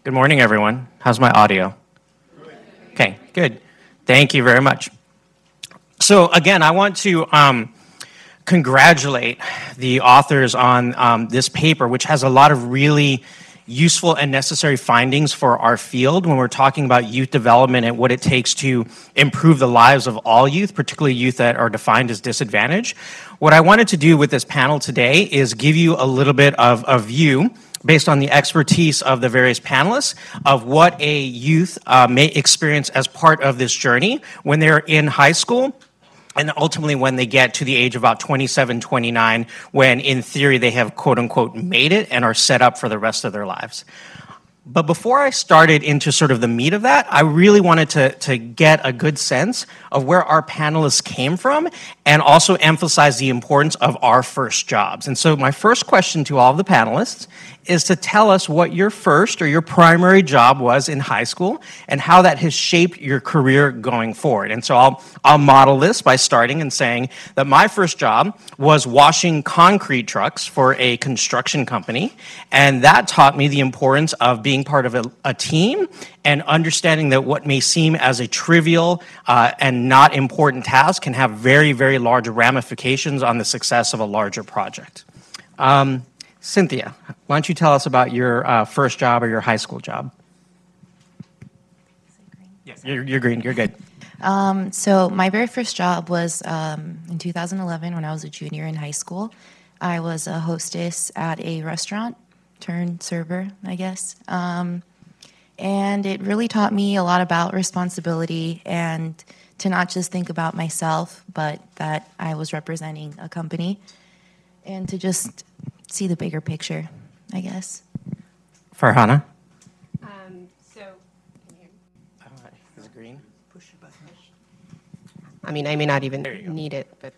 Good morning, everyone. How's my audio? Okay, good. Thank you very much. So again, I want to congratulate the authors on this paper, which has a lot of really useful and necessary findings for our field when we're talking about youth development and what it takes to improve the lives of all youth, particularly youth that are defined as disadvantaged. What I wanted to do with this panel today is give you a little bit of a view based on the expertise of the various panelists of what a youth may experience as part of this journey when they're in high school, and ultimately when they get to the age of about 27, 29, when in theory they have quote unquote made it and are set up for the rest of their lives. But before I started into sort of the meat of that, I really wanted to get a good sense of where our panelists came from and also emphasize the importance of our first jobs. And so my first question to all of the panelists is to tell us what your first or your primary job was in high school and how that has shaped your career going forward. And so I'll model this by starting and saying that my first job was washing concrete trucks for a construction company, and that taught me the importance of being part of a team and understanding that what may seem as a trivial and not important task can have very, very large ramifications on the success of a larger project. Cynthia, why don't you tell us about your first job or your high school job? Yes, you're green. You're good. So my very first job was in 2011 when I was a junior in high school. I was a hostess at a restaurant, turned server, I guess. And it really taught me a lot about responsibility and to not just think about myself, but that I was representing a company and to just see the bigger picture, I guess. Farhana? Is it green? Push the button. I mean, I may not even need it, but...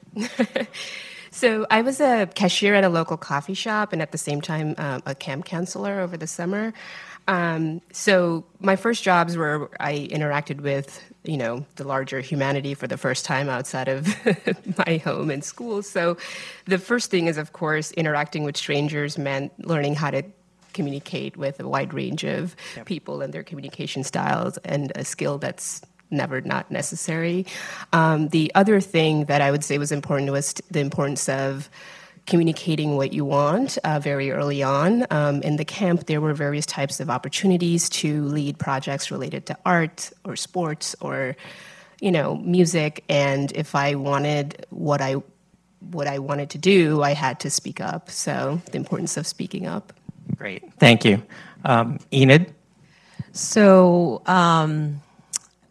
So I was a cashier at a local coffee shop and at the same time a camp counselor over the summer. So my first jobs were I interacted with, the larger humanity for the first time outside of my home and school. So the first thing is, of course, interacting with strangers meant learning how to communicate with a wide range of people and their communication styles, and a skill that's never not necessary. The other thing that I would say was important was the importance of communicating what you want very early on. In the camp, there were various types of opportunities to lead projects related to art or sports or, music. And if I wanted what I wanted to do, I had to speak up. So the importance of speaking up. Great, thank you. Enid? So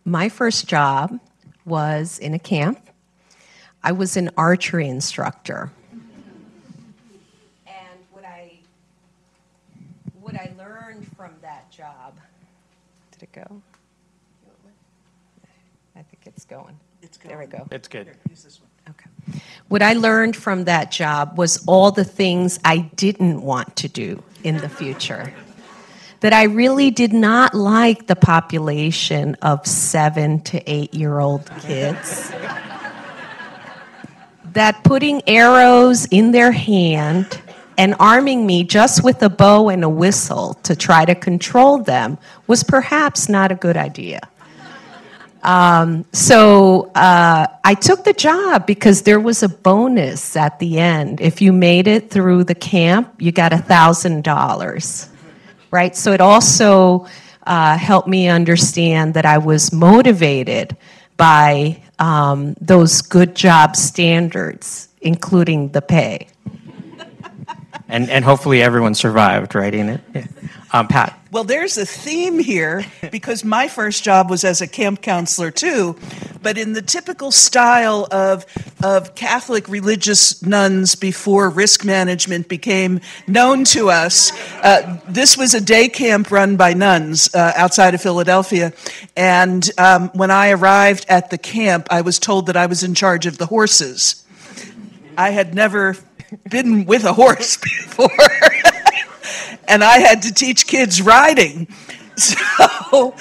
my first job was in a camp. I was an archery instructor. What I learned from that job, did it go? I think it's going. It's going. There we go. It's good. Here, use this one. Okay. What I learned from that job was all the things I didn't want to do in the future. That I really did not like the population of 7 to 8-year-old kids. That putting arrows in their hand and arming me just with a bow and a whistle to try to control them was perhaps not a good idea. So I took the job because there was a bonus at the end. If you made it through the camp, you got $1,000, right? So it also helped me understand that I was motivated by those good job standards, including the pay. And hopefully everyone survived, right, Enid? Yeah. Pat? Well, there's a theme here because my first job was as a camp counselor too, but in the typical style of Catholic religious nuns before risk management became known to us. This was a day camp run by nuns outside of Philadelphia, and when I arrived at the camp, I was told that I was in charge of the horses. I had never been with a horse before. And I had to teach kids riding. So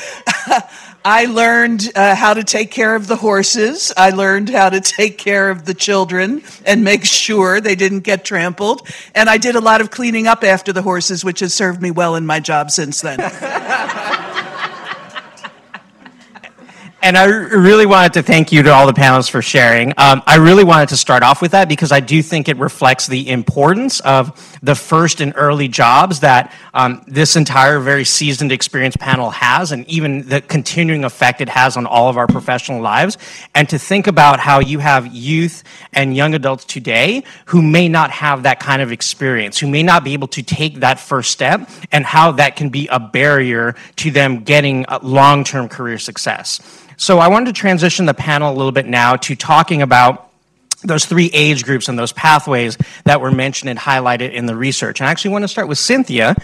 I learned how to take care of the horses. I learned how to take care of the children and make sure they didn't get trampled. And I did a lot of cleaning up after the horses, which has served me well in my job since then. And I really wanted to thank you to all the panelists for sharing. I really wanted to start off with that because I do think it reflects the importance of the first and early jobs that this entire very seasoned, experienced panel has, and even the continuing effect it has on all of our professional lives. And to think about how you have youth and young adults today who may not have that kind of experience, who may not be able to take that first step, and how that can be a barrier to them getting long-term career success. So I wanted to transition the panel a little bit now to talking about those three age groups and those pathways that were mentioned and highlighted in the research. And I actually want to start with Cynthia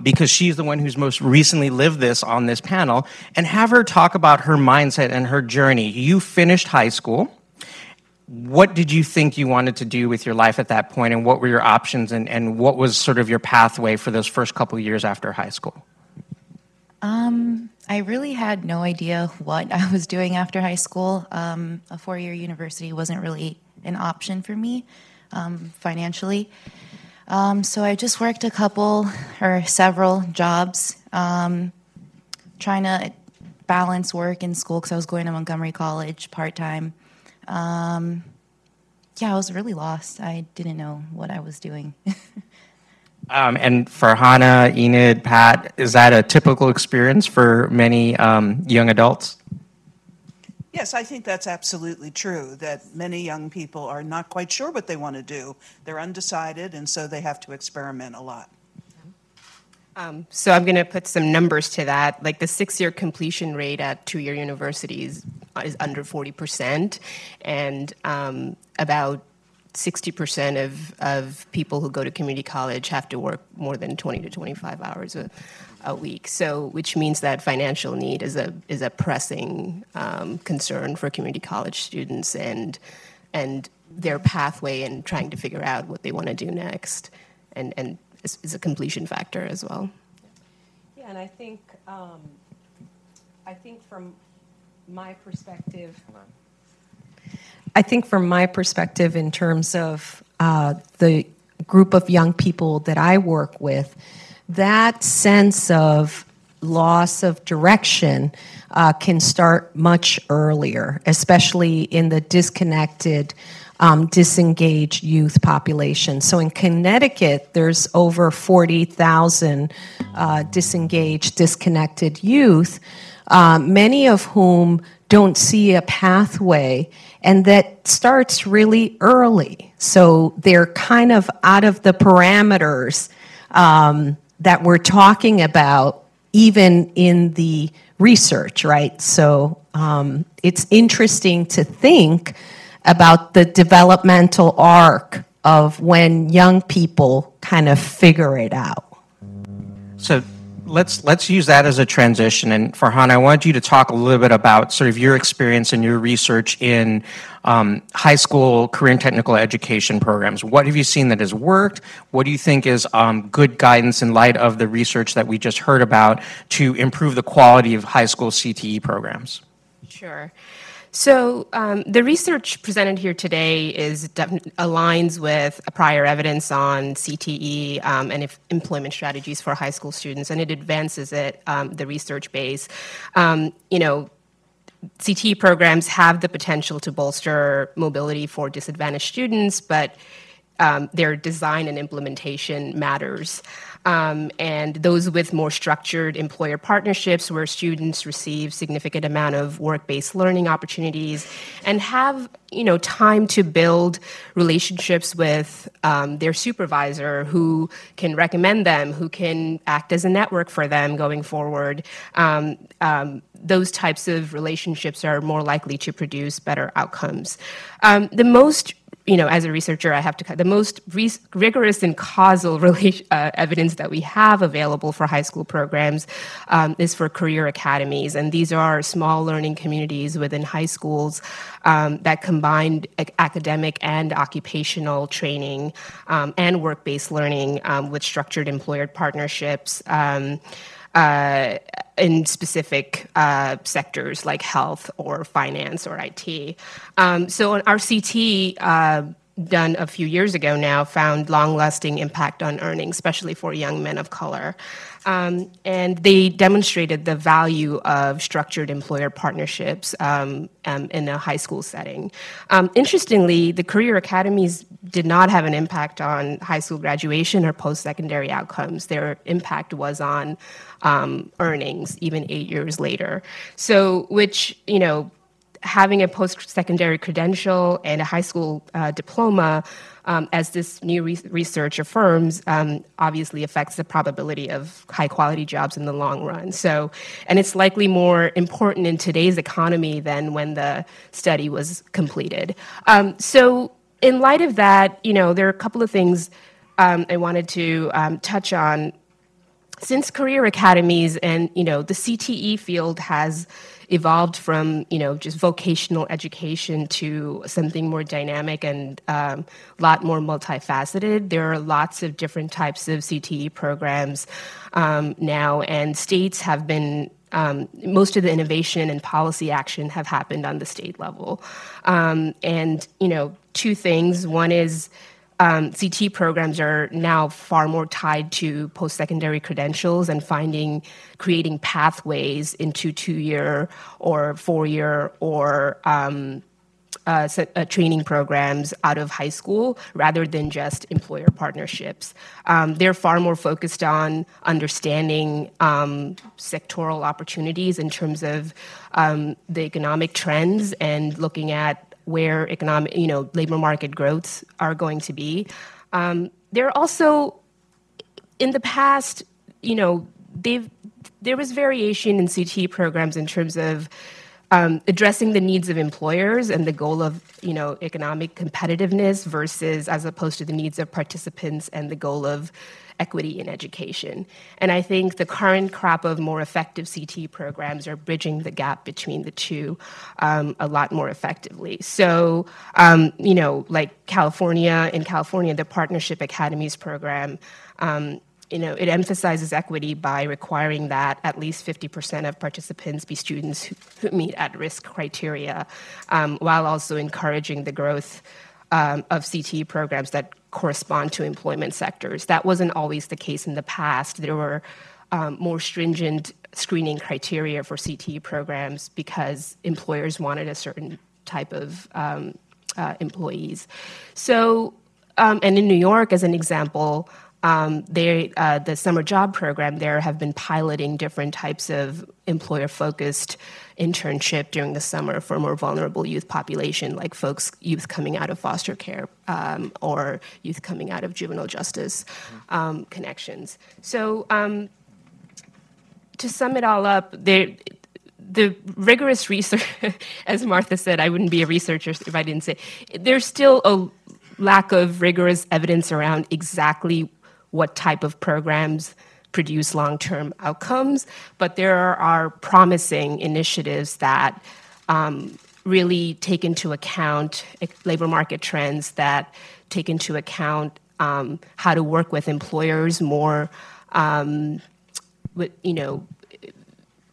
because she's the one who's most recently lived this on this panel, and have her talk about her mindset and her journey. You finished high school. What did you think you wanted to do with your life at that point, and what were your options, and what was sort of your pathway for those first couple of years after high school? I really had no idea what I was doing after high school. A four-year university wasn't really an option for me financially. So I just worked several jobs, trying to balance work and school because I was going to Montgomery College part-time. Yeah, I was really lost. I didn't know what I was doing. And for Hannah, Enid, Pat, is that a typical experience for many young adults? Yes, I think that's absolutely true, that many young people are not quite sure what they want to do. They're undecided, and so they have to experiment a lot. So I'm going to put some numbers to that. Like the 6-year completion rate at two-year universities is under 40%, and about 60% of people who go to community college have to work more than 20 to 25 hours a week. So, which means that financial need is a pressing concern for community college students and their pathway and trying to figure out what they want to do next, and is a completion factor as well. Yeah, and I think from my perspective. In terms of the group of young people that I work with, that sense of loss of direction can start much earlier, especially in the disconnected, disengaged youth population. So in Connecticut, there's over 40,000 disengaged, disconnected youth, many of whom don't see a pathway, and that starts really early. So they're kind of out of the parameters that we're talking about, even in the research, right? So it's interesting to think about the developmental arc of when young people kind of figure it out. So let's use that as a transition. And Farhan, I wanted you to talk a little bit about sort of your experience and your research in high school career and technical education programs. What have you seen that has worked? What do you think is good guidance in light of the research that we just heard about to improve the quality of high school CTE programs? Sure. So the research presented here today aligns with prior evidence on CTE and employment strategies for high school students, and it advances the research base. CTE programs have the potential to bolster mobility for disadvantaged students, but their design and implementation matters. And those with more structured employer partnerships where students receive significant amount of work-based learning opportunities and have, time to build relationships with their supervisor who can recommend them, who can act as a network for them going forward. Those types of relationships are more likely to produce better outcomes. As a researcher, I have to the most rigorous and causal evidence that we have available for high school programs is for career academies. And these are small learning communities within high schools that combine academic and occupational training and work-based learning with structured employer partnerships. in specific sectors like health or finance or IT. So on our CT done a few years ago now found long-lasting impact on earnings, especially for young men of color. And they demonstrated the value of structured employer partnerships in a high school setting. Interestingly, the career academies did not have an impact on high school graduation or post-secondary outcomes. Their impact was on earnings, even 8 years later. So, which, having a post-secondary credential and a high school diploma, as this new research affirms, obviously affects the probability of high-quality jobs in the long run. So, and it's likely more important in today's economy than when the study was completed. So, in light of that, there are a couple of things I wanted to touch on. Since career academies and, the CTE field has evolved from, just vocational education to something more dynamic and a lot more multifaceted. There are lots of different types of CTE programs now, and states have been most of the innovation and policy action have happened on the state level. And, two things. One is CT programs are now far more tied to post-secondary credentials and creating pathways into 2-year or 4-year or training programs out of high school rather than just employer partnerships. They're far more focused on understanding sectoral opportunities in terms of the economic trends and looking at where economic, labor market growths are going to be. There are also, in the past, there was variation in CT programs in terms of addressing the needs of employers and the goal of, economic competitiveness versus as opposed to the needs of participants and the goal of equity in education. And I think the current crop of more effective CT programs are bridging the gap between the two a lot more effectively. So, like California, the Partnership Academies program, it emphasizes equity by requiring that at least 50% of participants be students who meet at-risk criteria, while also encouraging the growth of CTE programs that correspond to employment sectors. That wasn't always the case in the past. There were more stringent screening criteria for CTE programs because employers wanted a certain type of employees. So, and in New York, as an example, the summer job program there have been piloting different types of employer-focused internship during the summer for more vulnerable youth population, like youth coming out of foster care or youth coming out of juvenile justice connections. So to sum it all up, the rigorous research, as Martha said, I wouldn't be a researcher if I didn't say, there's still a lack of rigorous evidence around exactly what type of programs produce long-term outcomes, but there are promising initiatives that really take into account labor market trends, that take into account how to work with employers more,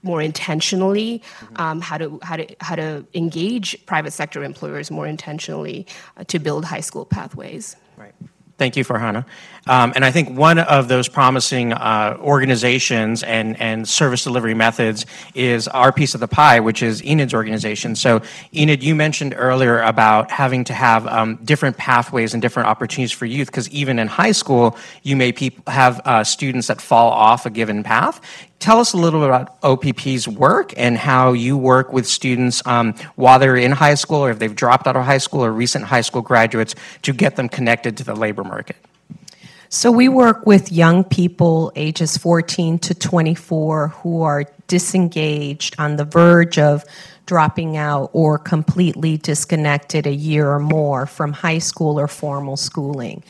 more intentionally, how to engage private sector employers more intentionally to build high school pathways. Right. Thank you, Farhana. And I think one of those promising organizations and service delivery methods is our piece of the pie, which is Enid's organization. So, Enid, you mentioned earlier about having to have different pathways and different opportunities for youth, because even in high school, you may have students that fall off a given path. Tell us a little bit about OPP's work and how you work with students while they're in high school, or if they've dropped out of high school, or recent high school graduates, to get them connected to the labor market. So we work with young people ages 14 to 24 who are disengaged, on the verge of dropping out, or completely disconnected a year or more from high school or formal schooling.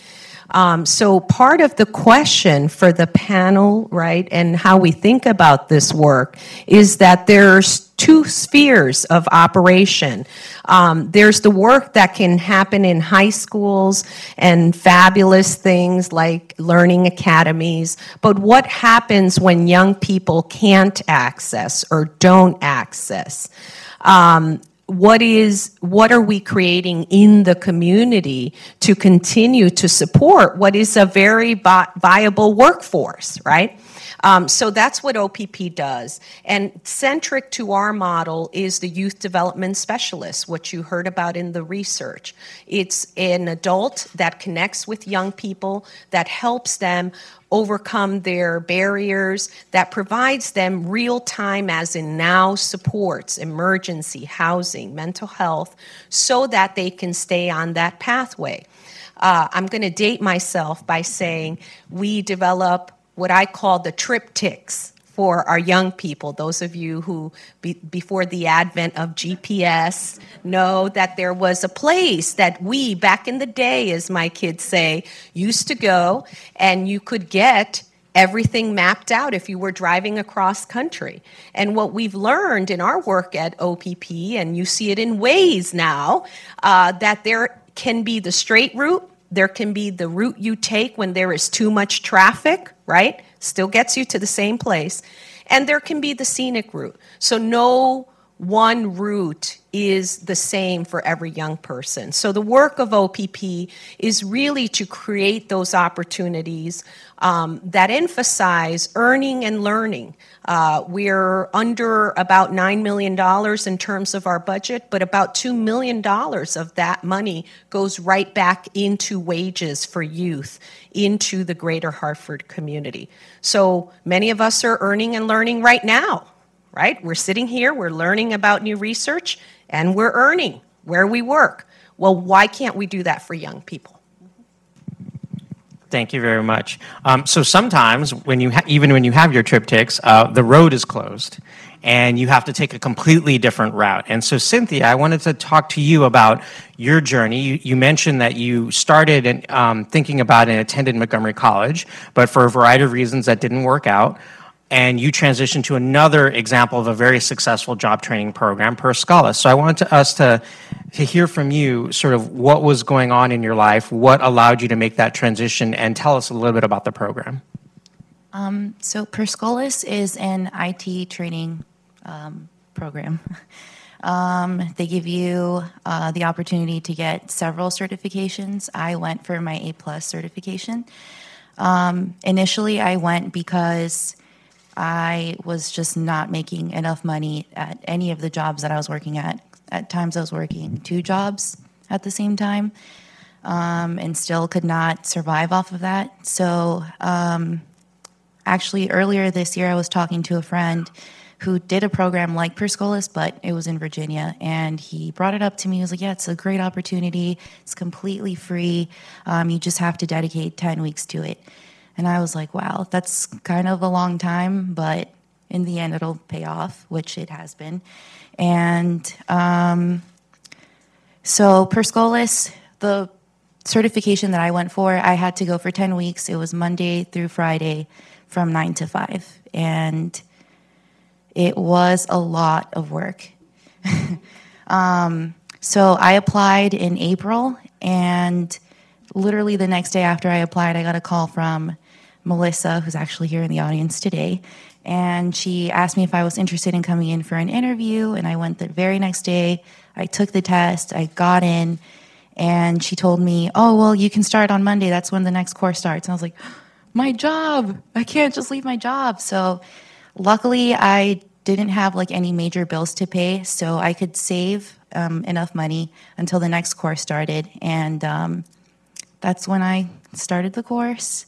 So part of the question for the panel, right, and how we think about this work is that there's two spheres of operation. There's the work that can happen in high schools and fabulous things like learning academies, but what happens when young people can't access or don't access? What are we creating in the community to continue to support what is a very viable workforce, right? So that's what OPP does. And centric to our model is the youth development specialist, what you heard about in the research. It's an adult that connects with young people, that helps them overcome their barriers, that provides them real-time, as in now, supports, emergency, housing, mental health, so that they can stay on that pathway. I'm going to date myself by saying we develop what I call the triptychs for our young people. Those of you who, before the advent of GPS, know that there was a place that we, back in the day, as my kids say, used to go, and you could get everything mapped out if you were driving across country. And what we've learned in our work at OPP, and you see it in Waze now, that there can be the straight route, there can be the route you take when there is too much traffic, right? Still gets you to the same place. And there can be the scenic route. So no one route is the same for every young person. So the work of OPP is really to create those opportunities that emphasize earning and learning. We're under about $9 million in terms of our budget, but about $2 million of that money goes right back into wages for youth, into the greater Hartford community. So many of us are earning and learning right now, right? We're sitting here, we're learning about new research, and we're earning where we work. Well, why can't we do that for young people? Thank you very much. So sometimes, even when you have your triptychs, the road is closed, and you have to take a completely different route. And so, Cynthia, I wanted to talk to you about your journey. You mentioned that you started thinking about and attended Montgomery College, but for a variety of reasons that didn't work out. And you transitioned to another example of a very successful job training program, Per Scholas. So I wanted us to hear from you sort of what was going on in your life, what allowed you to make that transition, and tell us a little bit about the program. So Per Scholas is an IT training program. They give you the opportunity to get several certifications. I went for my A+ certification. Initially, I went because I was just not making enough money at any of the jobs that I was working at. At times I was working 2 jobs at the same time and still could not survive off of that. So actually earlier this year I was talking to a friend who did a program like Per Scholas, but it was in Virginia, and he brought it up to me. He was like, yeah, it's a great opportunity. It's completely free. You just have to dedicate 10 weeks to it. And I was like, wow, that's kind of a long time, but in the end it'll pay off, which it has been. And so Per Scholas, the certification that I went for, I had to go for 10 weeks. It was Monday through Friday from 9 to 5. And it was a lot of work. So I applied in April, and literally the next day after I applied, I got a call from Melissa, who's actually here in the audience today, and she asked me if I was interested in coming in for an interview, and I went the very next day. I took the test, I got in, and she told me, oh, well, you can start on Monday. That's when the next course starts. And I was like, my job. I can't just leave my job. So luckily, I didn't have like any major bills to pay, so I could save enough money until the next course started. And that's when I started the course.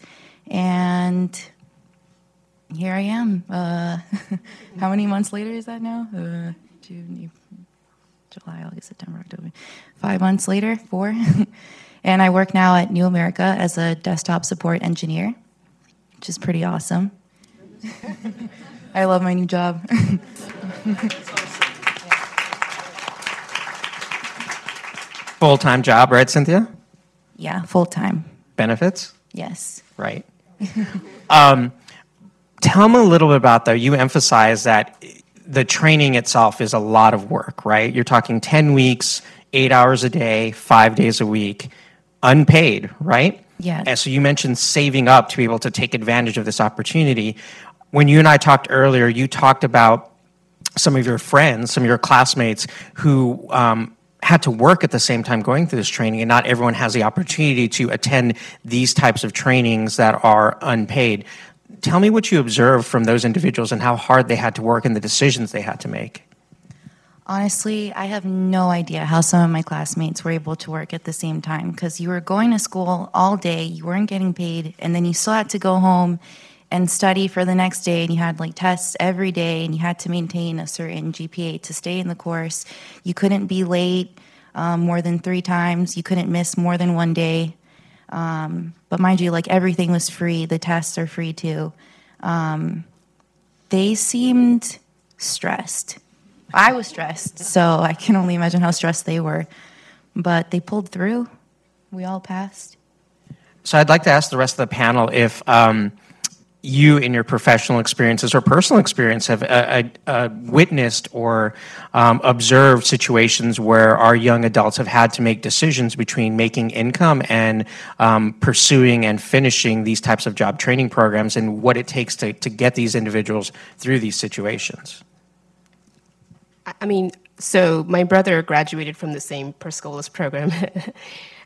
And here I am. How many months later is that now? June, July, August, September, October. 5 months later, 4. And I work now at New America as a desktop support engineer, which is pretty awesome. I love my new job. Full-time job, right, Cynthia? Yeah, full-time. Benefits? Yes. right? Tell me a little bit about, though, you emphasize that the training itself is a lot of work, right? You're talking 10 weeks, 8 hours a day, 5 days a week, unpaid, right? Yes. And so you mentioned saving up to be able to take advantage of this opportunity. When you and I talked earlier, you talked about some of your friends, some of your classmates who had to work at the same time going through this training, and not everyone has the opportunity to attend these types of trainings that are unpaid. Tell me what you observed from those individuals and how hard they had to work and the decisions they had to make. Honestly, I have no idea how some of my classmates were able to work at the same time, because you were going to school all day, you weren't getting paid, and then you still had to go home and study for the next day, and you had like tests every day, and you had to maintain a certain GPA to stay in the course. You couldn't be late more than 3 times. You couldn't miss more than 1 day. But mind you, like, everything was free. The tests are free too. They seemed stressed. I was stressed, so I can only imagine how stressed they were. But they pulled through. We all passed. So I'd like to ask the rest of the panel if you, in your professional experiences or personal experience, have witnessed or observed situations where our young adults have had to make decisions between making income and pursuing and finishing these types of job training programs, and what it takes to get these individuals through these situations. I mean, so my brother graduated from the same Perscolas program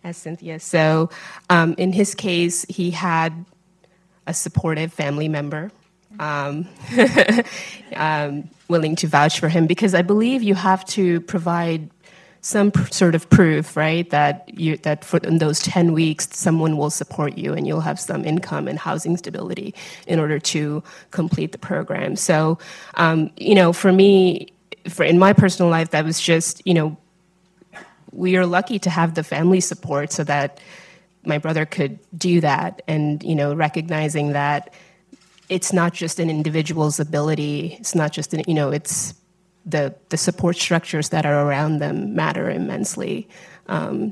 as Cynthia. So in his case, he had a supportive family member willing to vouch for him, because I believe you have to provide some sort of proof, right, that for in those 10 weeks someone will support you and you'll have some income and housing stability in order to complete the program. So, for me, in my personal life, that was just, we are lucky to have the family support so that my brother could do that, and recognizing that it's not just an individual's ability, it's not just it's the support structures that are around them matter immensely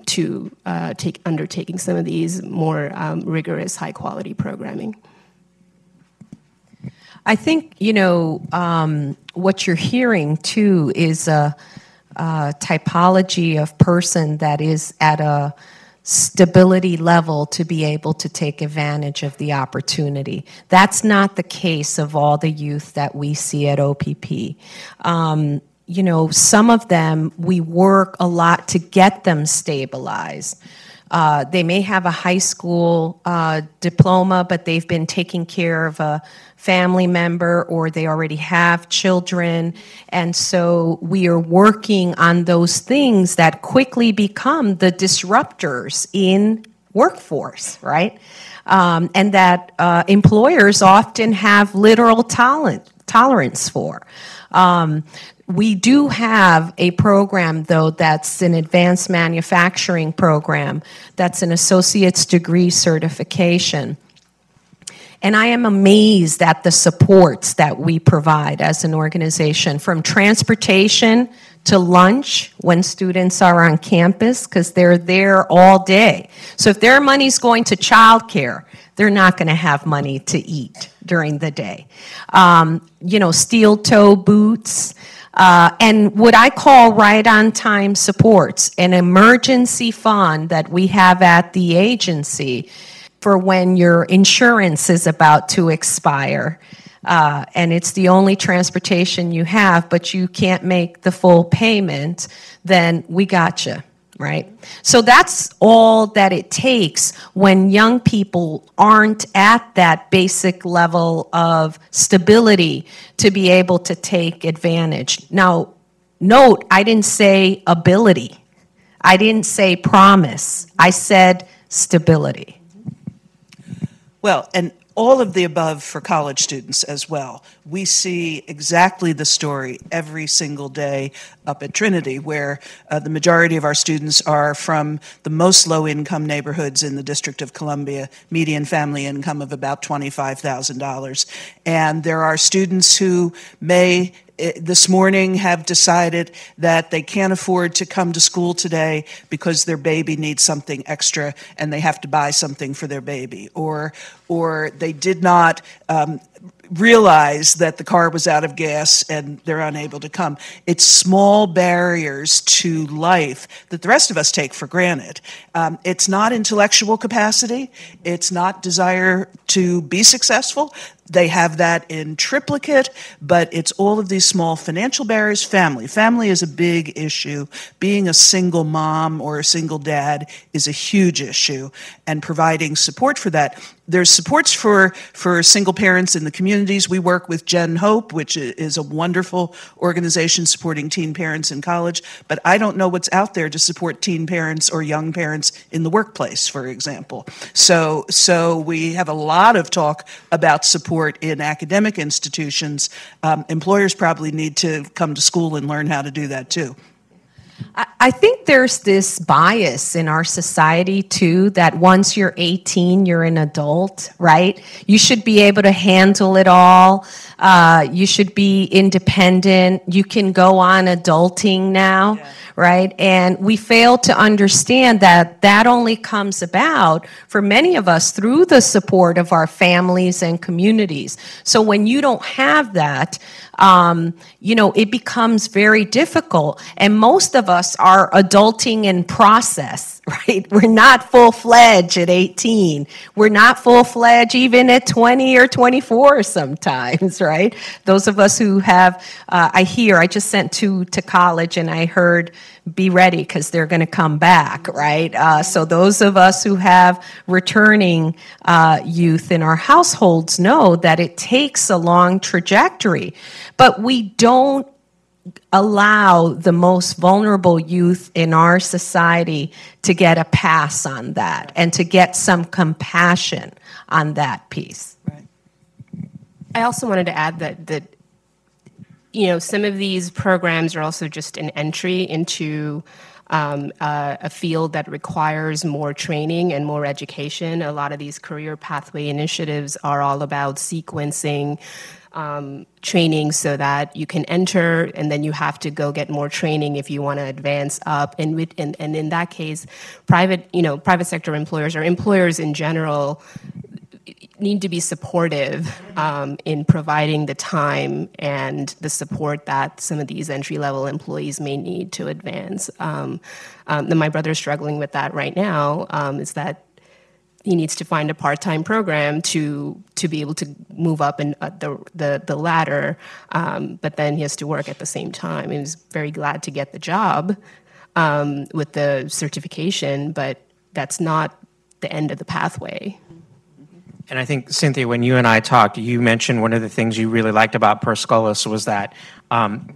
to undertaking some of these more rigorous, high quality programming. I think what you're hearing too is a typology of person that is at a stability level to be able to take advantage of the opportunity. That's not the case of all the youth that we see at OPP. Some of them, we work a lot to get them stabilized. They may have a high school diploma, but they've been taking care of a family member, or they already have children. And so we are working on those things that quickly become the disruptors in workforce, right? And that employers often have literal tolerance for. We do have a program, though, that's an advanced manufacturing program, that's an associate's degree certification. And I am amazed at the supports that we provide as an organization, from transportation to lunch when students are on campus, because they're there all day. So if their money's going to childcare, they're not going to have money to eat during the day. Steel toe boots, and what I call right-on-time supports, an emergency fund that we have at the agency for when your insurance is about to expire, and it's the only transportation you have, but you can't make the full payment, then we got you, right? So that's all that it takes when young people aren't at that basic level of stability to be able to take advantage. Now, note, I didn't say ability. I didn't say promise. I said stability. Well, and all of the above for college students as well. We see exactly the story every single day up at Trinity, where the majority of our students are from the most low-income neighborhoods in the District of Columbia, median family income of about $25,000. And there are students who may this morning have decided that they can't afford to come to school today because their baby needs something extra and they have to buy something for their baby, or they did not realize that the car was out of gas and they're unable to come. It's small barriers to life that the rest of us take for granted. It's not intellectual capacity. It's not desire to be successful. They have that in triplicate, but it's all of these small financial barriers. Family is a big issue. Being a single mom or a single dad is a huge issue, and providing support for that. There's supports for single parents in the communities. We work with Gen Hope, which is a wonderful organization supporting teen parents in college, but I don't know what's out there to support teen parents or young parents in the workplace, for example. So we have a lot of talk about support in academic institutions. Employers probably need to come to school and learn how to do that too. I think there's this bias in our society, too, that once you're 18, you're an adult, right? You should be able to handle it all. You should be independent. You can go on adulting now, right? And we fail to understand that that only comes about for many of us through the support of our families and communities. So when you don't have that, it becomes very difficult. And most of us are adulting in process, right? We're not full-fledged at 18. We're not full-fledged even at 20 or 24 sometimes, right? Those of us who have, I just sent two to college and I heard, be ready because they're going to come back, right? So those of us who have returning youth in our households know that it takes a long trajectory, but we don't allow the most vulnerable youth in our society to get a pass on that and to get some compassion on that piece. Right. I also wanted to add that some of these programs are also just an entry into a field that requires more training and more education. A lot of these career pathway initiatives are all about sequencing training so that you can enter and then you have to go get more training if you want to advance up. And in that case, private sector employers or employers in general need to be supportive in providing the time and the support that some of these entry-level employees may need to advance. My brother's struggling with that right now, is that he needs to find a part-time program to be able to move up in the ladder, but then he has to work at the same time. He was very glad to get the job with the certification, but that's not the end of the pathway. And I think, Cynthia, when you and I talked, you mentioned one of the things you really liked about Perscolis was that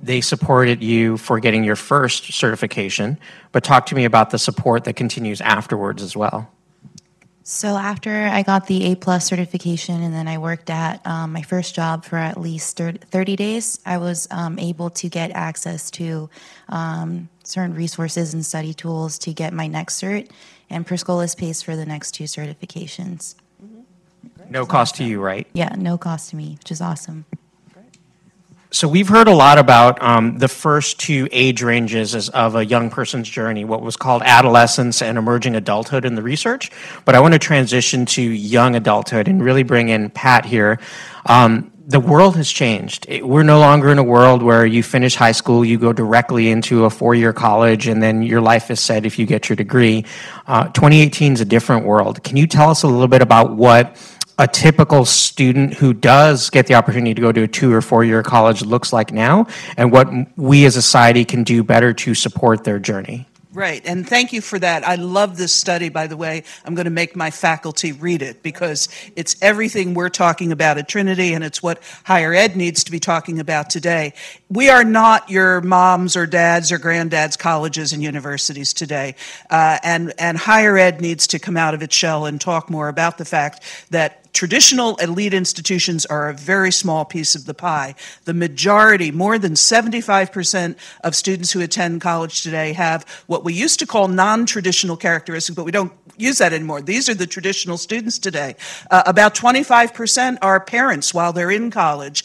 they supported you for getting your first certification, but talk to me about the support that continues afterwards as well. So after I got the A+ certification and then I worked at my first job for at least 30 days, I was able to get access to certain resources and study tools to get my next cert, and Perscolis pays for the next two certifications. No cost to you, right? Yeah, no cost to me, which is awesome. So we've heard a lot about the first two age ranges of a young person's journey, what was called adolescence and emerging adulthood in the research. But I want to transition to young adulthood and really bring in Pat here. The world has changed. We're no longer in a world where you finish high school, you go directly into a 4-year college, and then your life is set if you get your degree. 2018 is a different world. Can you tell us a little bit about what a typical student who does get the opportunity to go to a 2 or 4-year college looks like now, and what we as a society can do better to support their journey? Right, and thank you for that. I love this study, by the way. I'm going to make my faculty read it because it's everything we're talking about at Trinity, and it's what higher ed needs to be talking about today. We are not your moms or dads or granddads' colleges and universities today, and higher ed needs to come out of its shell and talk more about the fact that traditional elite institutions are a very small piece of the pie. The majority, more than 75% of students who attend college today have what we used to call non-traditional characteristics, but we don't use that anymore. These are the traditional students today. About 25% are parents while they're in college.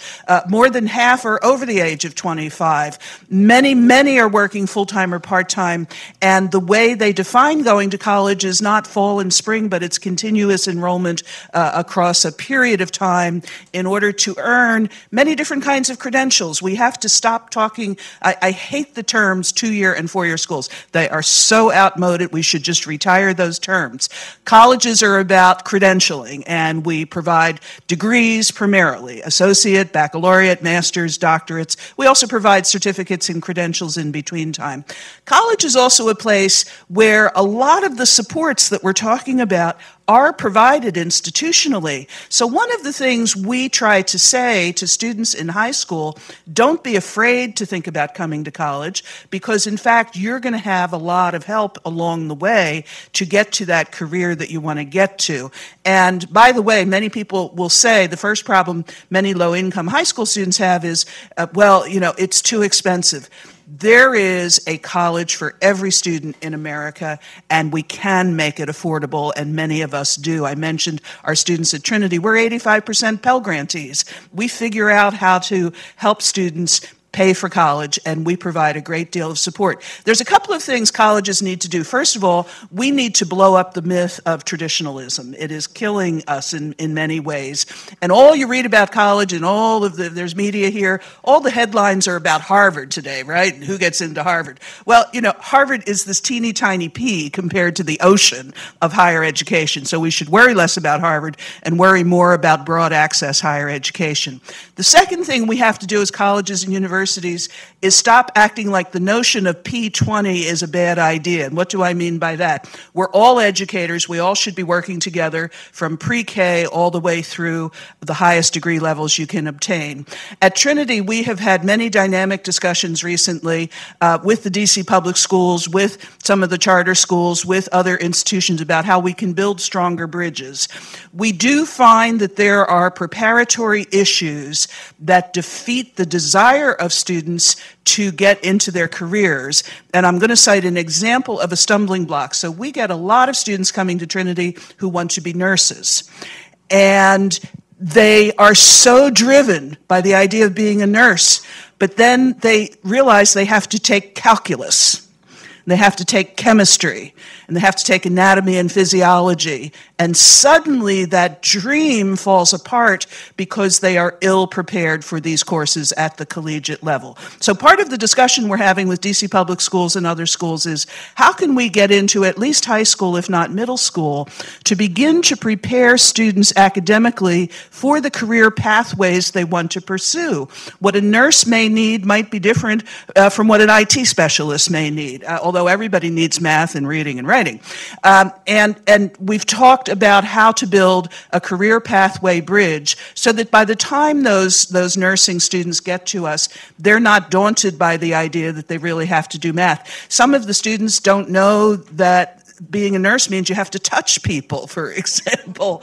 More than half are over the age of 25. Many are working full-time or part-time, and the way they define going to college is not fall and spring, but it's continuous enrollment across a period of time in order to earn many different kinds of credentials. We have to stop talking, I hate the terms 2-year and 4-year schools. They are so outmoded, we should just retire those terms. Colleges are about credentialing, and we provide degrees primarily, associate, baccalaureate, master's, doctorates. We also provide certificates and credentials in between time. College is also a place where a lot of the supports that we're talking about are provided institutionally. So one of the things we try to say to students in high school, don't be afraid to think about coming to college, because in fact you're going to have a lot of help along the way to get to that career that you want to get to. And by the way, many people will say the first problem many low-income high school students have is, well, you know, it's too expensive. There is a college for every student in America, and we can make it affordable, and many of us do. I mentioned our students at Trinity. We're 85% Pell grantees. We figure out how to help students pay for college, and we provide a great deal of support. There's a couple of things colleges need to do. First of all, we need to blow up the myth of traditionalism. It is killing us in many ways. And all you read about college and all of there's media here, all the headlines are about Harvard today, right? And who gets into Harvard? Well, you know, Harvard is this teeny tiny pea compared to the ocean of higher education. So we should worry less about Harvard and worry more about broad access higher education. The second thing we have to do as colleges and universities is stop acting like the notion of P20 is a bad idea. And what do I mean by that? We're all educators. We all should be working together from pre-K all the way through the highest degree levels you can obtain. At Trinity, we have had many dynamic discussions recently with the DC public schools, with some of the charter schools, with other institutions about how we can build stronger bridges. We do find that there are preparatory issues that defeat the desire of students to get into their careers. And I'm going to cite an example of a stumbling block. So we get a lot of students coming to Trinity who want to be nurses. And they are so driven by the idea of being a nurse, but then they realize they have to take calculus. They have to take chemistry, and they have to take anatomy and physiology, and suddenly that dream falls apart because they are ill prepared for these courses at the collegiate level. So part of the discussion we're having with DC public schools and other schools is, how can we get into at least high school, if not middle school, to begin to prepare students academically for the career pathways they want to pursue? What a nurse may need might be different from what an IT specialist may need, although everybody needs math and reading and writing. And we've talked about how to build a career pathway bridge so that by the time those nursing students get to us, they're not daunted by the idea that they really have to do math. Some of the students don't know that being a nurse means you have to touch people, for example.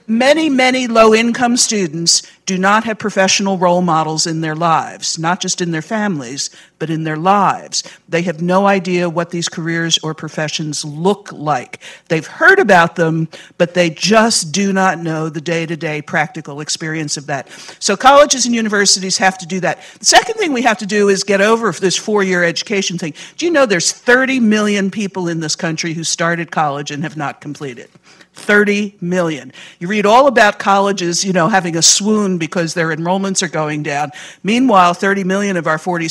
Many low-income students do not have professional role models in their lives, not just in their families, but in their lives. They have no idea what these careers or professions look like. They've heard about them, but they just do not know the day-to-day practical experience of that. So colleges and universities have to do that. The second thing we have to do is get over this 4-year education thing. Do you know there's 30 million people in this country who started college and have not completed? 30 million. You read all about colleges, you know, having a swoon because their enrollments are going down. Meanwhile, 30 million of our former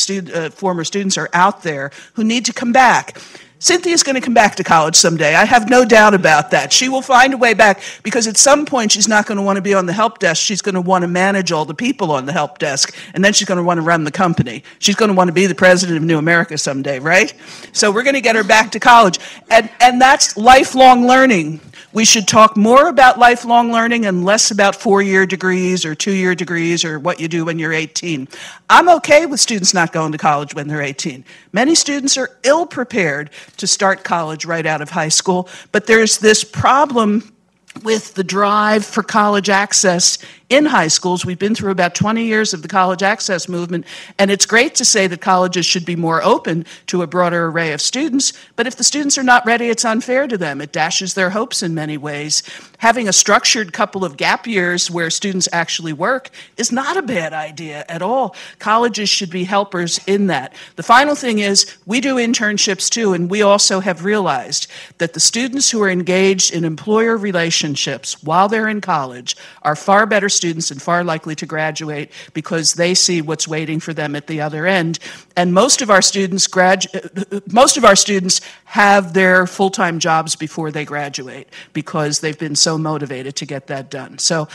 students are out there who need to come back. Cynthia's going to come back to college someday. I have no doubt about that. She will find a way back because at some point she's not going to want to be on the help desk. She's going to want to manage all the people on the help desk, and then she's going to want to run the company. She's going to want to be the president of New America someday, right? So we're going to get her back to college. And that's lifelong learning. We should talk more about lifelong learning and less about 4-year degrees or 2-year degrees or what you do when you're 18. I'm okay with students not going to college when they're 18. Many students are ill prepared to start college right out of high school, but there's this problem with the drive for college access in high schools. We've been through about 20 years of the college access movement, and it's great to say that colleges should be more open to a broader array of students, but if the students are not ready, it's unfair to them. It dashes their hopes in many ways. Having a structured couple of gap years where students actually work is not a bad idea at all. Colleges should be helpers in that. The final thing is, we do internships too, and we also have realized that the students who are engaged in employer relationships while they're in college are far better students and far likely to graduate because they see what's waiting for them at the other end. And most of our students have their full-time jobs before they graduate because they've been so motivated to get that done. So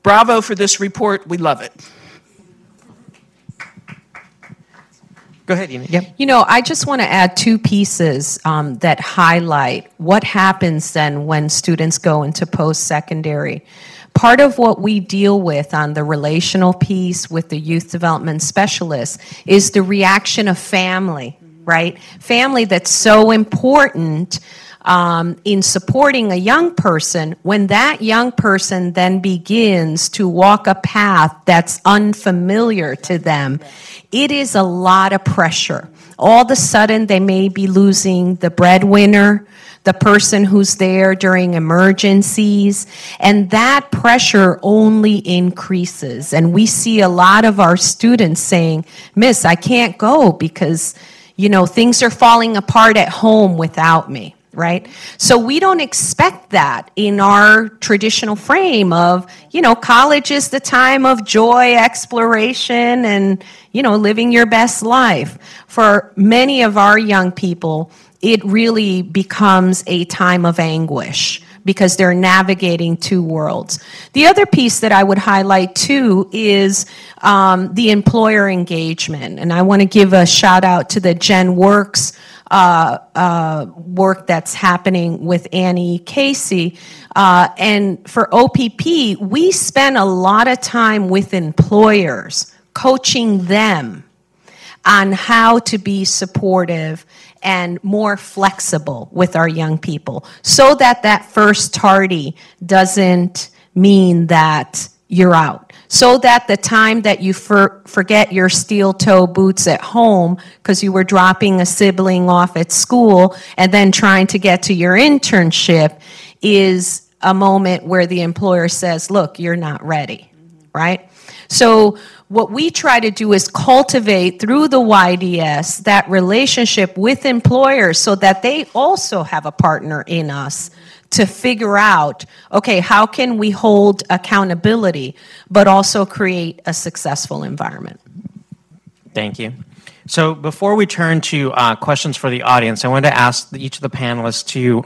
bravo for this report. We love it. Go ahead, Amy. Yep. You know, I just want to add two pieces that highlight what happens then when students go into post-secondary. Part of what we deal with on the relational piece with the youth development specialists is the reaction of family, right? Family that's so important in supporting a young person when that young person then begins to walk a path that's unfamiliar to them. It is a lot of pressure. All of a sudden, they may be losing the breadwinner, the person who's there during emergencies, and that pressure only increases. And we see a lot of our students saying, "Miss, I can't go because, things are falling apart at home without me." Right? So we don't expect that in our traditional frame of, college is the time of joy, exploration, and, living your best life. For many of our young people, it really becomes a time of anguish because they're navigating two worlds. The other piece that I would highlight too is the employer engagement. And I want to give a shout out to the Gen Works work that's happening with Annie Casey. And for OPP, we spend a lot of time with employers, coaching them on how to be supportive and more flexible with our young people so that that first tardy doesn't mean that you're out. So that the time that you forget your steel toe boots at home because you were dropping a sibling off at school and then trying to get to your internship is a moment where the employer says, look, you're not ready, right? So what we try to do is cultivate through the YDS that relationship with employers so that they also have a partner in us to figure out, okay, how can we hold accountability, but also create a successful environment? Thank you. So before we turn to questions for the audience, I wanted to ask each of the panelists to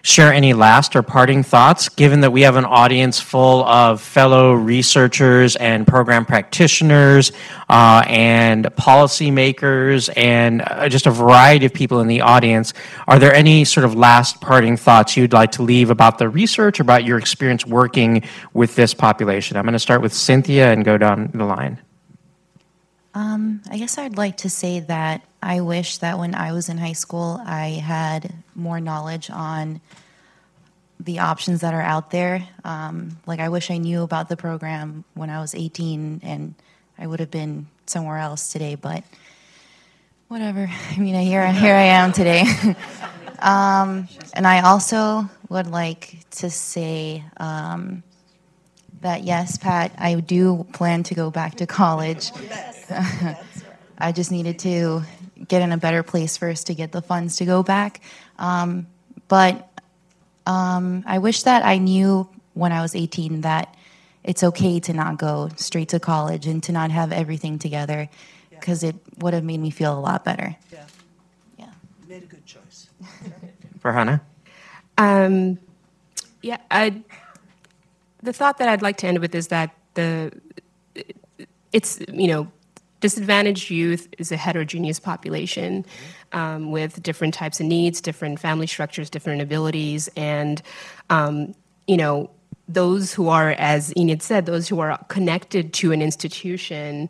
share any last or parting thoughts, given that we have an audience full of fellow researchers and program practitioners and policymakers and just a variety of people in the audience. Are there any sort of last parting thoughts you'd like to leave about the research, or about your experience working with this population? I'm going to start with Cynthia and go down the line. I guess I'd like to say that I wish that when I was in high school, I had more knowledge on the options that are out there. I wish I knew about the program when I was 18, and I would have been somewhere else today, but whatever. I mean, here I am today. And I also would like to say that, yes, Pat, I do plan to go back to college. I just needed to get in a better place first to get the funds to go back. But I wish that I knew when I was 18 that it's okay to not go straight to college and to not have everything together, because it would have made me feel a lot better. Yeah. Yeah. You made a good choice. Farhana? The thought that I'd like to end with is that disadvantaged youth is a heterogeneous population with different types of needs, different family structures, different abilities, and those who are, as Enid said, those who are connected to an institution,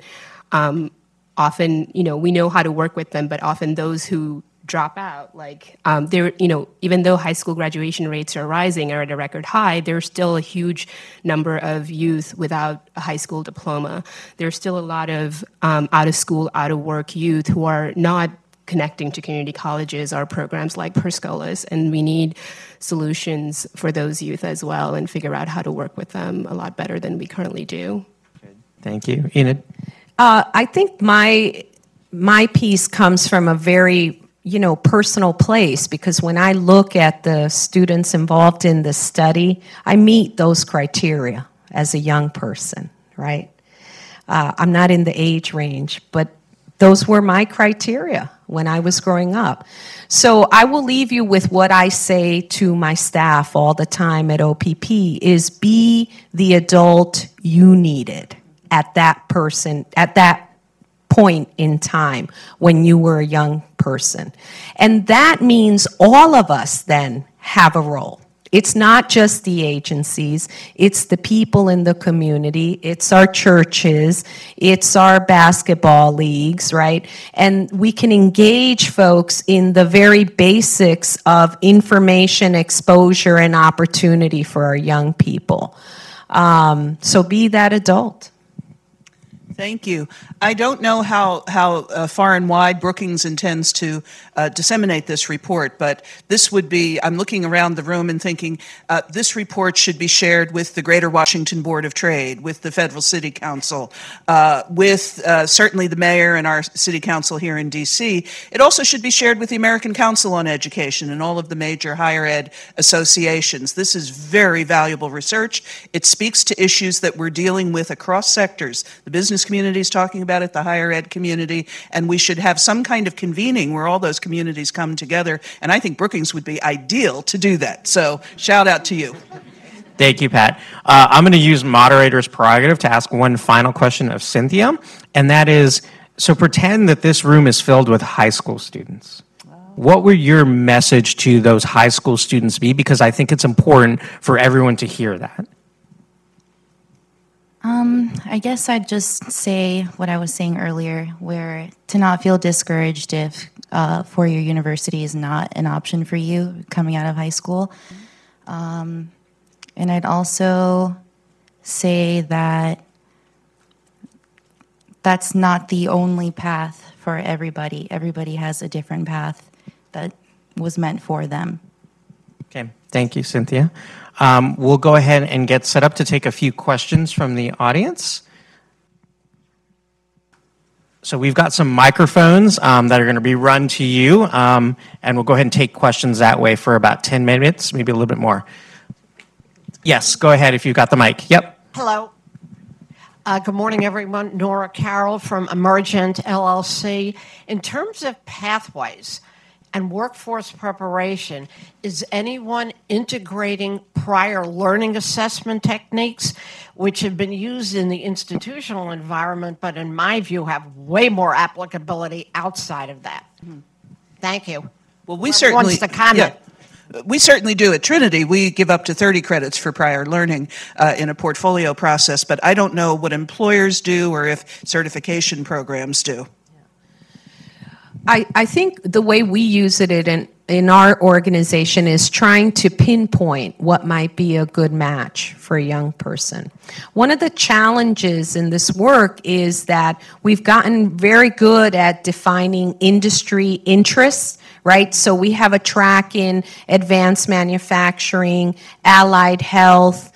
often we know how to work with them, but often those who drop out. Like even though high school graduation rates are rising, are at a record high, there's still a huge number of youth without a high school diploma. There's still a lot of out of school, out of work youth who are not connecting to community colleges or programs like Perscolas, and we need solutions for those youth as well and figure out how to work with them a lot better than we currently do. Thank you. Enid? I think my piece comes from a very personal place, because when I look at the students involved in the study, I meet those criteria as a young person, right? I'm not in the age range, but those were my criteria when I was growing up. So I will leave you with what I say to my staff all the time at OPP is be the adult you needed at that point in time when you were a young person. And that means all of us then have a role. It's not just the agencies, it's the people in the community, it's our churches, it's our basketball leagues, right? And we can engage folks in the very basics of information, exposure, and opportunity for our young people. So be that adult. Thank you. I don't know how far and wide Brookings intends to disseminate this report, but this would be, I'm looking around the room and thinking, this report should be shared with the Greater Washington Board of Trade, with the Federal City Council, with certainly the mayor and our city council here in D.C. It also should be shared with the American Council on Education and all of the major higher ed associations. This is very valuable research. It speaks to issues that we're dealing with across sectors. The business community is talking about it, the higher ed community, and we should have some kind of convening where all those communities come together, and I think Brookings would be ideal to do that. So shout out to you. Thank you, Pat. I'm going to use moderator's prerogative to ask one final question of Cynthia, and that is, so pretend that this room is filled with high school students. What would your message to those high school students be? Because I think it's important for everyone to hear that. I guess I'd just say what I was saying earlier, where to not feel discouraged if four-year university is not an option for you coming out of high school. And I'd also say that that's not the only path for everybody. Everybody has a different path that was meant for them. Okay, thank you, Cynthia. We'll go ahead and get set up to take a few questions from the audience. So we've got some microphones that are going to be run to you, and we'll go ahead and take questions that way for about 10 minutes, maybe a little bit more. Yes, go ahead if you've got the mic. Yep. Hello. Good morning, everyone. Nora Carroll from Emergent LLC. In terms of pathways and workforce preparation, is anyone integrating prior learning assessment techniques, which have been used in the institutional environment, but in my view have way more applicability outside of that? Thank you. Well, we certainly wants to comment. Yeah, we certainly do at Trinity. We give up to 30 credits for prior learning in a portfolio process, but I don't know what employers do or if certification programs do. I think the way we use it in our organization is trying to pinpoint what might be a good match for a young person. One of the challenges in this work is that we've gotten very good at defining industry interests, right? So we have a track in advanced manufacturing, allied health,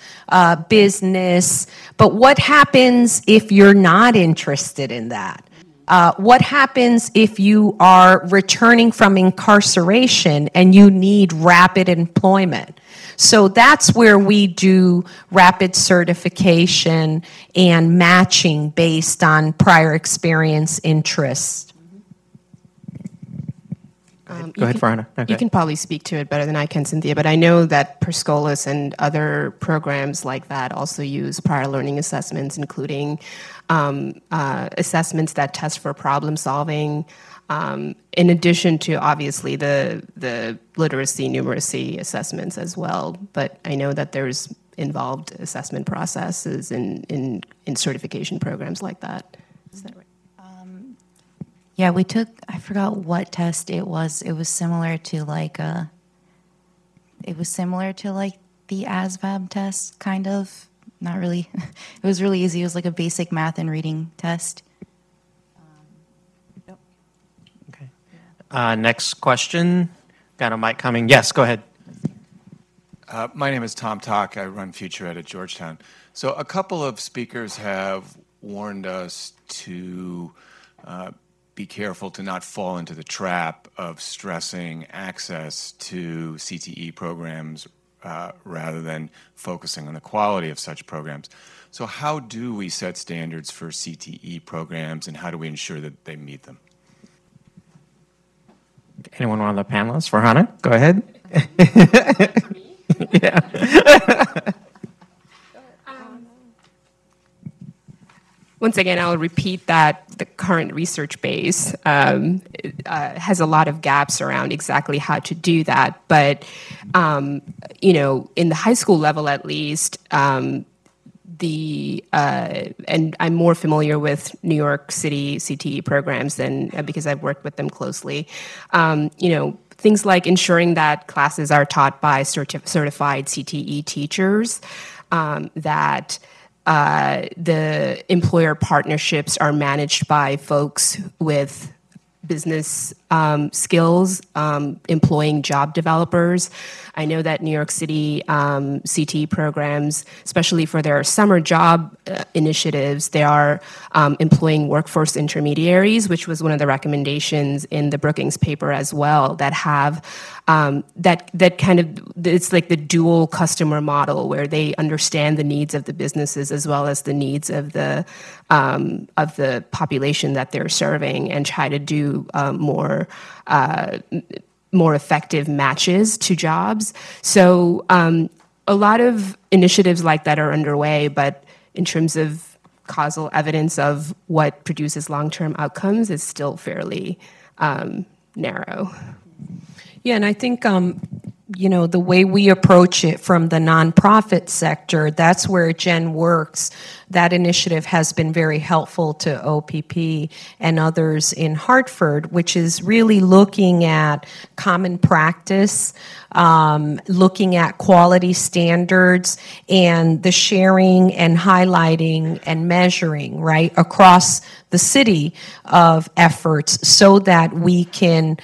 business, but what happens if you're not interested in that? What happens if you are returning from incarceration and you need rapid employment? So that's where we do rapid certification and matching based on prior experience, interests. Go ahead, Farhana. Okay. You can probably speak to it better than I can, Cynthia, but I know that Perscolas and other programs like that also use prior learning assessments, including assessments that test for problem solving, in addition to obviously the literacy, numeracy assessments as well. But I know that there's involved assessment processes in certification programs like that. Is that right? Yeah, we took, I forgot what test it was. It was similar to like the ASVAB test, kind of. Not really. It was really easy. It was like a basic math and reading test. Okay. Next question. Got a mic coming. Yes, go ahead. My name is Tom Tock. I run Future Ed at Georgetown. So a couple of speakers have warned us to be careful to not fall into the trap of stressing access to CTE programs rather than focusing on the quality of such programs. So how do we set standards for CTE programs, and how do we ensure that they meet them? Anyone want the panelists for Hannah? Go ahead. Yeah. Once again, I'll repeat that the current research base has a lot of gaps around exactly how to do that. But, you know, in the high school level at least, and I'm more familiar with New York City CTE programs than because I've worked with them closely. You know, things like ensuring that classes are taught by certified CTE teachers, that the employer partnerships are managed by folks with business skills, employing job developers. I know that New York City CTE programs, especially for their summer job initiatives, they are employing workforce intermediaries, which was one of the recommendations in the Brookings paper as well, that have that kind of, it's like the dual customer model where they understand the needs of the businesses as well as the needs of the population that they're serving, and try to do more effective matches to jobs. So a lot of initiatives like that are underway, but in terms of causal evidence of what produces long-term outcomes is still fairly narrow. Yeah, and I think, you know, the way we approach it from the nonprofit sector, that's where Jen works. That initiative has been very helpful to OPP and others in Hartford, which is really looking at common practice, looking at quality standards, and the sharing and highlighting and measuring, right, across the city of efforts so that we can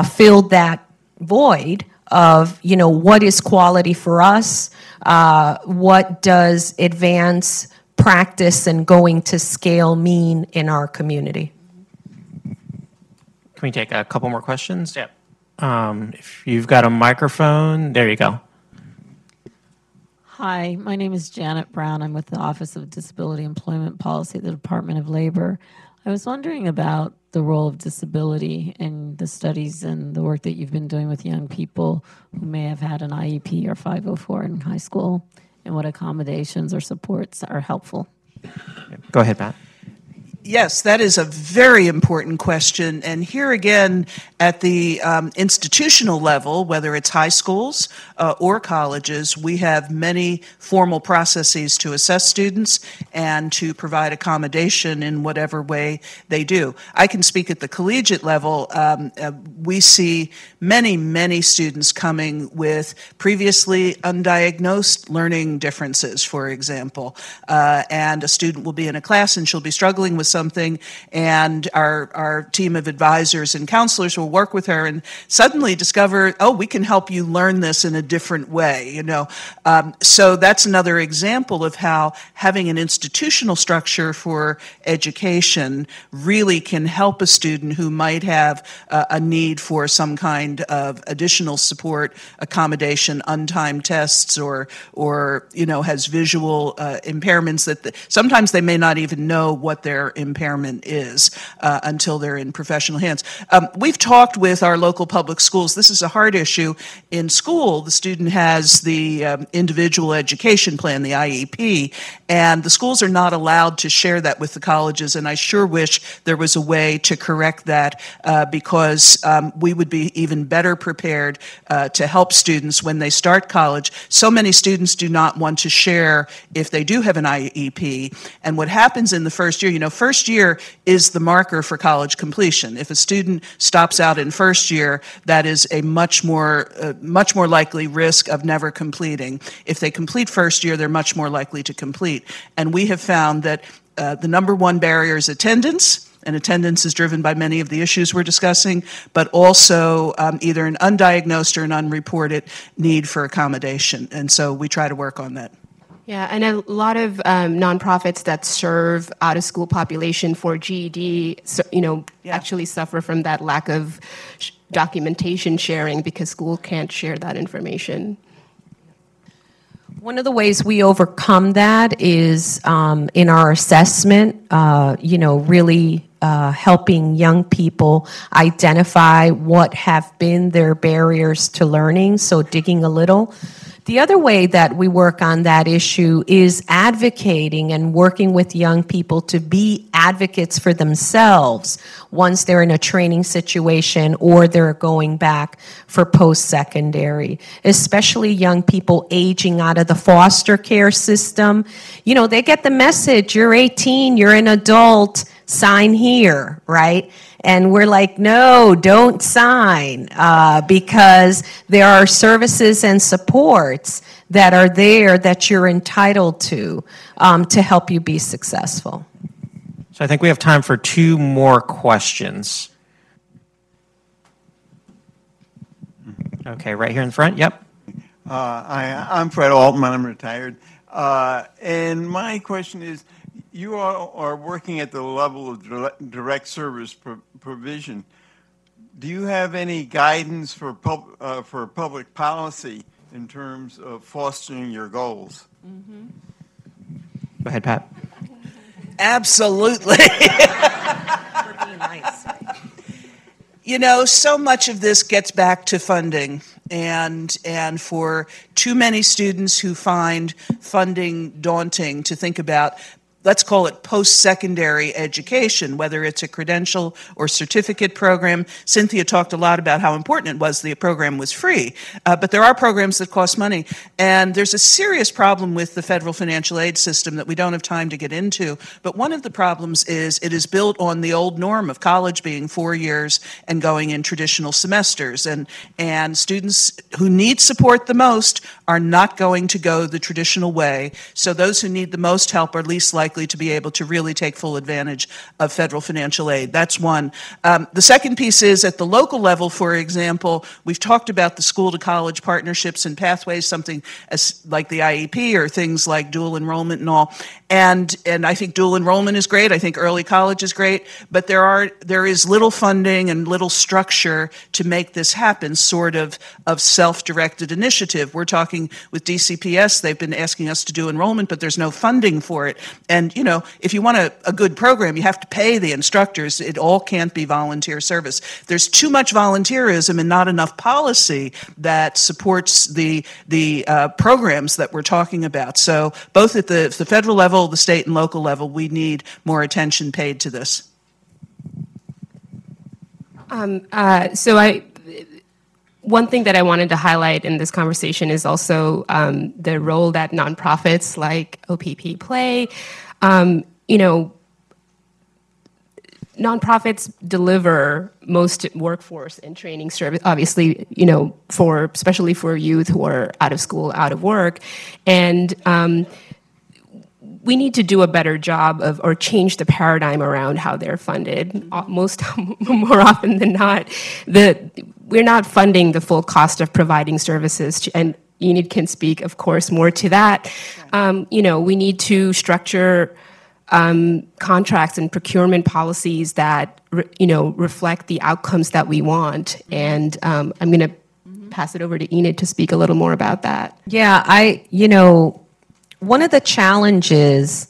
fill that void of, you know, what is quality for us, what does advance practice and going to scale mean in our community. Can we take a couple more questions? Yeah. If you've got a microphone, there you go. Hi, my name is Janet Brown. I'm with the Office of Disability Employment Policy at the Department of Labor. I was wondering about the role of disability in the studies and the work that you've been doing with young people who may have had an IEP or 504 in high school, and what accommodations or supports are helpful. Go ahead, Pat. Yes, that is a very important question. And here again, at the institutional level, whether it's high schools or colleges, we have many formal processes to assess students and to provide accommodation in whatever way they do. I can speak at the collegiate level. We see many students coming with previously undiagnosed learning differences, for example. And a student will be in a class and she'll be struggling with something, and our team of advisors and counselors will work with her and suddenly discover, oh, we can help you learn this in a different way, you know. So that's another example of how having an institutional structure for education really can help a student who might have a need for some kind of additional support, accommodation, untimed tests, or you know, has visual impairments that sometimes they may not even know what their impairment is until they're in professional hands. We've talked with our local public schools. This is a hard issue. In school, the student has the individual education plan, the IEP, and the schools are not allowed to share that with the colleges, and I sure wish there was a way to correct that because we would be even better prepared to help students when they start college. So many students do not want to share if they do have an IEP, and what happens in the first year, you know, first first year is the marker for college completion. If a student stops out in first year, that is a much more likely risk of never completing. If they complete first year, they're much more likely to complete. And we have found that the number one barrier is attendance, and attendance is driven by many of the issues we're discussing, but also either an undiagnosed or an unreported need for accommodation. And so we try to work on that. Yeah, and a lot of nonprofits that serve out-of-school population for GED, actually suffer from that lack of documentation sharing because school can't share that information. One of the ways we overcome that is in our assessment, really helping young people identify what have been their barriers to learning, so digging a little. The other way that we work on that issue is advocating and working with young people to be advocates for themselves once they're in a training situation or they're going back for post-secondary, especially young people aging out of the foster care system. They get the message, you're 18, you're an adult, sign here, right? And we're like, no, don't sign, because there are services and supports that are there that you're entitled to help you be successful. So I think we have time for 2 more questions. Okay, right here in the front, yep. I'm Fred Altman, I'm retired. And my question is, you are working at the level of direct service provision. Do you have any guidance for public policy in terms of fostering your goals? Mm-hmm. Go ahead, Pat. Absolutely. So much of this gets back to funding. And for too many students who find funding daunting to think about, let's call it post-secondary education, whether it's a credential or certificate program. Cynthia talked a lot about how important it was the program was free, but there are programs that cost money. And there's a serious problem with the federal financial aid system that we don't have time to get into. But one of the problems is it is built on the old norm of college being 4 years and going in traditional semesters. And students who need support the most are not going to go the traditional way. So those who need the most help are least likely to be able to really take full advantage of federal financial aid. That's one. The second piece is at the local level, for example, we've talked about the school-to-college partnerships and pathways, something as like the IEP or things like dual enrollment and all. And I think dual enrollment is great. I think early college is great. But there is little funding and little structure to make this happen, sort of self-directed initiative. We're talking with DCPS. They've been asking us to do enrollment, but there's no funding for it. And, if you want a good program, you have to pay the instructors. It all can't be volunteer service. There's too much volunteerism and not enough policy that supports the programs that we're talking about. So both at the federal level, the state and local level, we need more attention paid to this. One thing that I wanted to highlight in this conversation is also the role that nonprofits like OPP play. Nonprofits deliver most workforce and training service, obviously, especially for youth who are out of school, out of work. And we need to do a better job or change the paradigm around how they're funded. More often than not, we're not funding the full cost of providing services, and Enid can speak, of course, more to that. We need to structure contracts and procurement policies that reflect the outcomes that we want. And I'm going to pass it over to Enid to speak a little more about that. Yeah, one of the challenges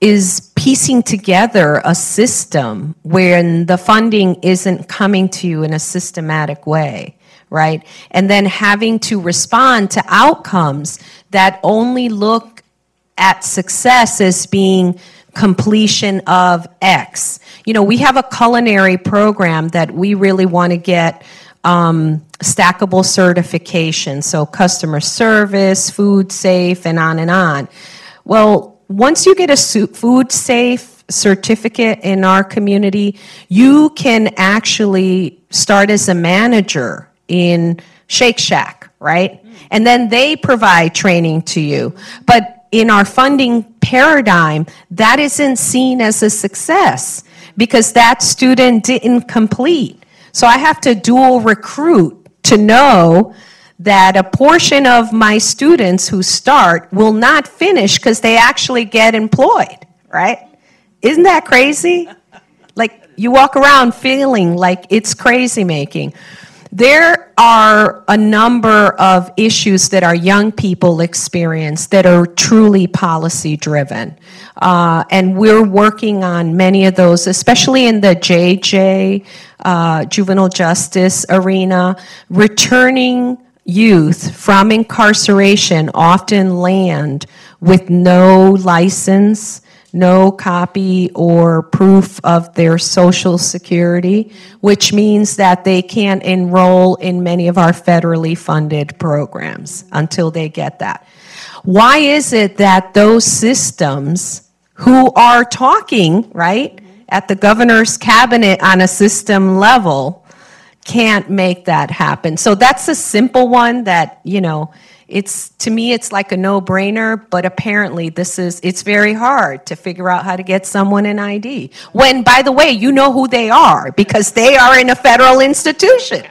is piecing together a system when the funding isn't coming to you in a systematic way, right? And then having to respond to outcomes that only look at success as being completion of X. We have a culinary program that we really want to get stackable certification, so customer service, food safe, and on and on. Well, once you get a food safe certificate in our community, you can actually start as a manager in Shake Shack, right? And then they provide training to you. But in our funding paradigm, that isn't seen as a success because that student didn't complete. So I have to dual recruit to know that a portion of my students who start will not finish because they actually get employed, right? Isn't that crazy? Like, you walk around feeling like it's crazy making. There are a number of issues that our young people experience that are truly policy driven. And we're working on many of those, especially in the JJ, juvenile justice arena. Returning youth from incarceration often land with no license, no copy or proof of their Social Security, which means that they can't enroll in many of our federally funded programs until they get that. Why is it that those systems who are talking, right, at the governor's cabinet on a system level can't make that happen? So that's a simple one that, you know, it's, to me, it's like a no-brainer, but apparently it's very hard to figure out how to get someone an ID. When, by the way, you know who they are because they are in a federal institution.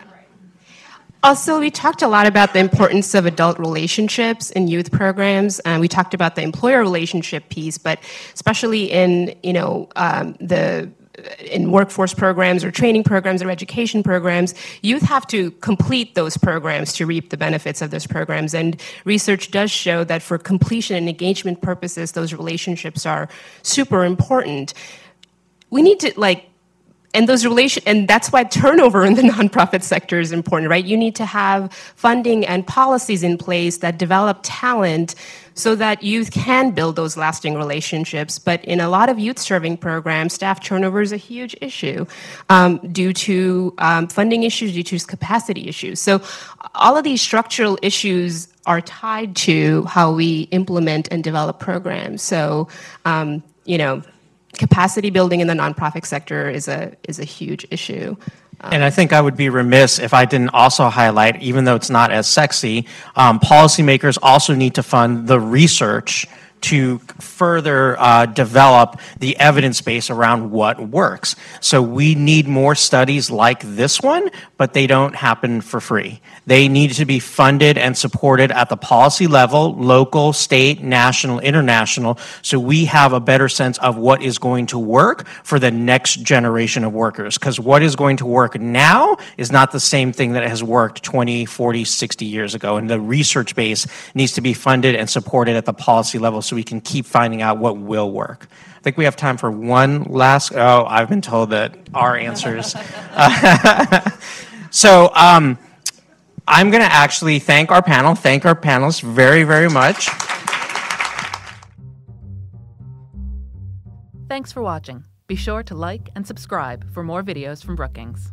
Also, we talked a lot about the importance of adult relationships in youth programs. We talked about the employer relationship piece, but especially in, in workforce programs or training programs or education programs, youth have to complete those programs to reap the benefits of those programs. And research does show that for completion and engagement purposes, those relationships are super important. We need to, and that's why turnover in the nonprofit sector is important, right? You need to have funding and policies in place that develop talent so that youth can build those lasting relationships. But in a lot of youth-serving programs, staff turnover is a huge issue due to funding issues, due to capacity issues. So all of these structural issues are tied to how we implement and develop programs. So, capacity building in the nonprofit sector is a huge issue. And I think I would be remiss if I didn't also highlight, even though it's not as sexy, policymakers also need to fund the research to further develop the evidence base around what works. So we need more studies like this one, but they don't happen for free. They need to be funded and supported at the policy level, local, state, national, international, so we have a better sense of what is going to work for the next generation of workers. Because what is going to work now is not the same thing that has worked 20, 40, 60 years ago. And the research base needs to be funded and supported at the policy level so we can keep finding out what will work. I think we have time for one last, I've been told that our answers. So I'm going to actually thank our panelists very, very much. Thanks for watching. Be sure to like and subscribe for more videos from Brookings.